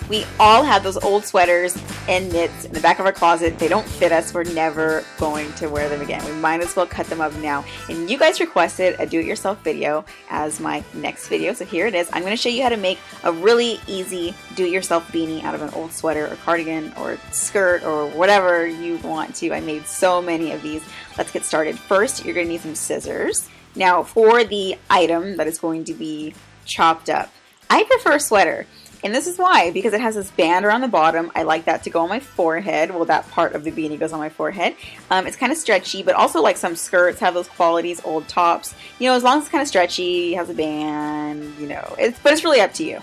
We all have those old sweaters and knits in the back of our closet. They don't fit us. We're never going to wear them again. We might as well cut them up now. And you guys requested a do-it-yourself video as my next video. So here it is. I'm going to show you how to make a really easy do-it-yourself beanie out of an old sweater or cardigan or skirt or whatever you want to. I made so many of these. Let's get started. First, you're going to need some scissors. Now, for the item that is going to be chopped up, I prefer sweater. And this is why, because it has this band around the bottom. I like that to go on my forehead. Well, that part of the beanie goes on my forehead. It's kind of stretchy, but also like some skirts have those qualities, old tops. You know, as long as it's kind of stretchy, has a band, you know, but it's really up to you.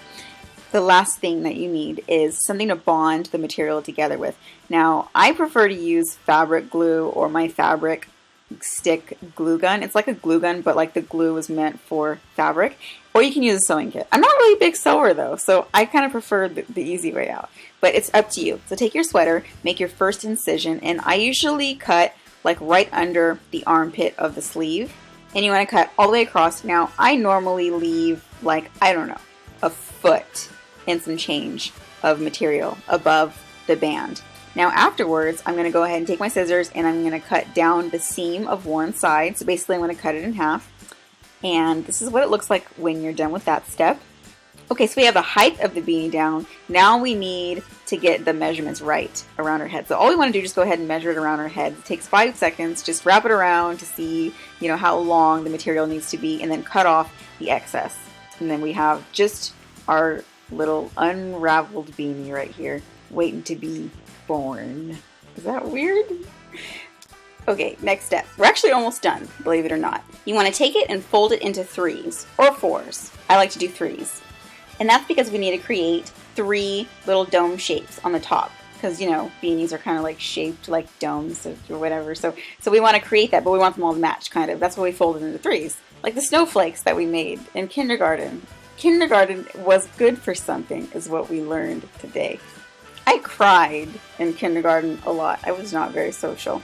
The last thing that you need is something to bond the material together with. Now, I prefer to use fabric glue or my fabric stick glue gun. It's like a glue gun, but like the glue is meant for fabric. Or you can use a sewing kit. I'm not really a big sewer though, so I kind of prefer the easy way out. But it's up to you. So take your sweater, make your first incision, and I usually cut like right under the armpit of the sleeve. And you want to cut all the way across. Now, I normally leave like, I don't know, a foot and some change of material above the band. Now afterwards, I'm going to go ahead and take my scissors and I'm going to cut down the seam of one side. So basically I'm going to cut it in half. And this is what it looks like when you're done with that step. Okay, so we have the height of the beanie down. Now we need to get the measurements right around our head. So all we want to do is just go ahead and measure it around our head. It takes 5 seconds. Just wrap it around to see, you know, how long the material needs to be, and then cut off the excess. And then we have just our little unraveled beanie right here, waiting to be born. Is that weird? Okay, next step. We're actually almost done, believe it or not. You want to take it and fold it into 3s or 4s. I like to do 3s. And that's because we need to create 3 little dome shapes on the top. Because, you know, beanies are kind of like shaped like domes or whatever. So we want to create that, but we want them all to match, kind of. That's why we fold it into 3s. Like the snowflakes that we made in kindergarten. Kindergarten was good for something, is what we learned today. I cried in kindergarten a lot. I was not very social.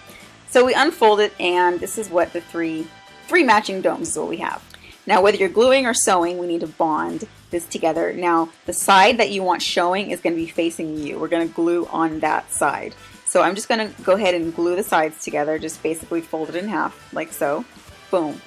So we unfold it, and this is what the three matching domes is what we have. Now, whether you're gluing or sewing, we need to bond this together. Now, the side that you want showing is going to be facing you. We're going to glue on that side. So I'm just going to go ahead and glue the sides together. Just basically fold it in half, like so. Boom.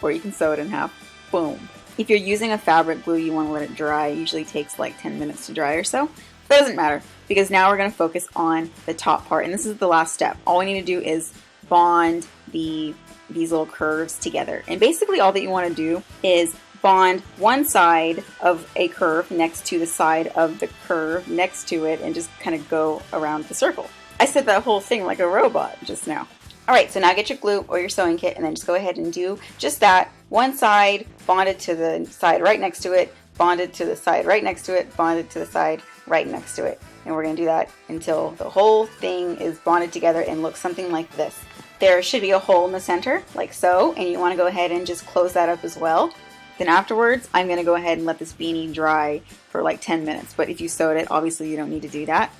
Or you can sew it in half. Boom. If you're using a fabric glue, you want to let it dry. It usually takes like 10 minutes to dry or so. But it doesn't matter, because now we're going to focus on the top part. And this is the last step. All we need to do is bond these little curves together. And basically all that you want to do is bond one side of a curve next to the side of the curve next to it and just kind of go around the circle. I said that whole thing like a robot just now. Alright, so now get your glue or your sewing kit and then just go ahead and do just that. One side bonded to the side right next to it, bonded to the side right next to it, bonded to the side right next to it. And we're going to do that until the whole thing is bonded together and looks something like this. There should be a hole in the center, like so, and you want to go ahead and just close that up as well. Then afterwards, I'm going to go ahead and let this beanie dry for like 10 minutes. But if you sewed it, obviously you don't need to do that.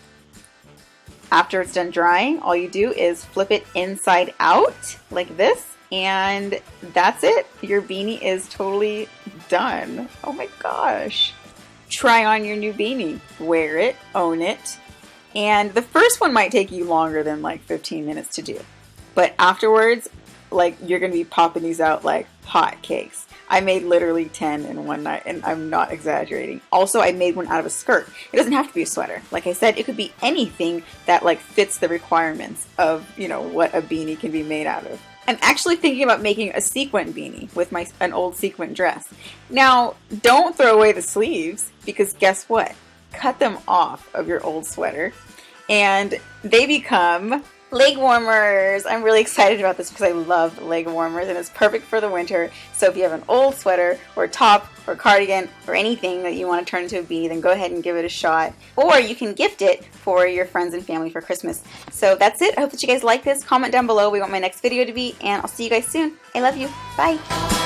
After it's done drying, all you do is flip it inside out, like this, and that's it. Your beanie is totally done. Oh my gosh. Try on your new beanie. Wear it, own it. And the first one might take you longer than like 15 minutes to do. But afterwards, like, you're going to be popping these out like hot cakes. I made literally 10 in one night, and I'm not exaggerating. Also, I made one out of a skirt. It doesn't have to be a sweater. Like I said, it could be anything that like fits the requirements of, you know, what a beanie can be made out of. I'm actually thinking about making a sequin beanie with an old sequin dress. Now, don't throw away the sleeves, because guess what? Cut them off of your old sweater and they become leg warmers. I'm really excited about this because I love leg warmers and it's perfect for the winter. So if you have an old sweater or top or cardigan or anything that you want to turn into a beanie, then go ahead and give it a shot. Or you can gift it for your friends and family for Christmas. So that's it. I hope that you guys like this. Comment down below what you want my next video to be, and I'll see you guys soon. I love you. Bye.